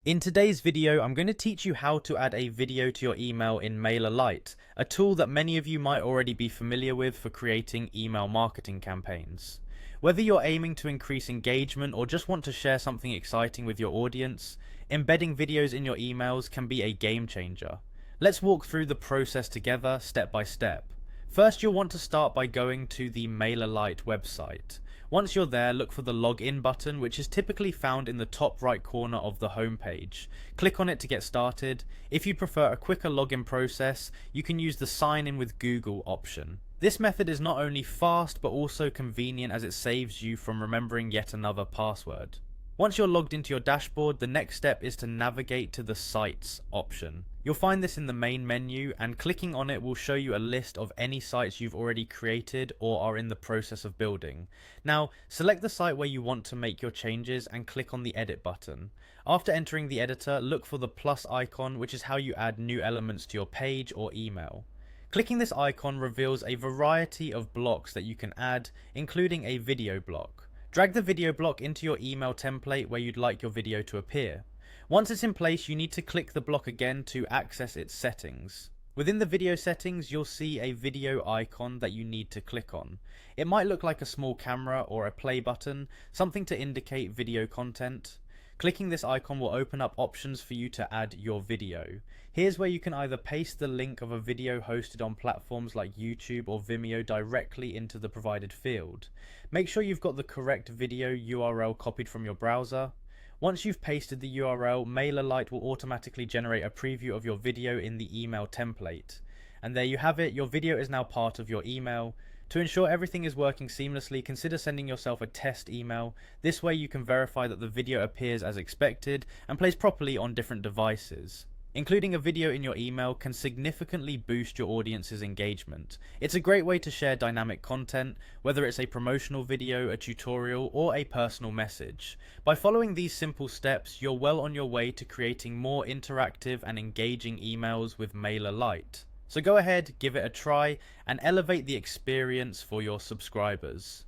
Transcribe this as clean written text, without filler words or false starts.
In today's video, I'm going to teach you how to add a video to your email in Mailerlite, a tool that many of you might already be familiar with for creating email marketing campaigns. Whether you're aiming to increase engagement or just want to share something exciting with your audience, embedding videos in your emails can be a game changer. Let's walk through the process together step by step. First, you'll want to start by going to the Mailerlite website. Once you're there, look for the login button, which is typically found in the top right corner of the homepage. Click on it to get started. If you prefer a quicker login process, you can use the sign in with Google option. This method is not only fast but also convenient as it saves you from remembering yet another password. Once you're logged into your dashboard, the next step is to navigate to the Sites option. You'll find this in the main menu, and clicking on it will show you a list of any sites you've already created or are in the process of building. Now, select the site where you want to make your changes and click on the Edit button. After entering the editor, look for the plus icon, which is how you add new elements to your page or email. Clicking this icon reveals a variety of blocks that you can add, including a video block. Drag the video block into your email template where you'd like your video to appear. Once it's in place, you need to click the block again to access its settings. Within the video settings, you'll see a video icon that you need to click on. It might look like a small camera or a play button, something to indicate video content. Clicking this icon will open up options for you to add your video. Here's where you can either paste the link of a video hosted on platforms like YouTube or Vimeo directly into the provided field. Make sure you've got the correct video URL copied from your browser. Once you've pasted the URL, Mailerlite will automatically generate a preview of your video in the email template. And there you have it, your video is now part of your email. To ensure everything is working seamlessly, consider sending yourself a test email. This way you can verify that the video appears as expected and plays properly on different devices. Including a video in your email can significantly boost your audience's engagement. It's a great way to share dynamic content, whether it's a promotional video, a tutorial, or a personal message. By following these simple steps, you're well on your way to creating more interactive and engaging emails with Mailerlite. So go ahead, give it a try, and elevate the experience for your subscribers.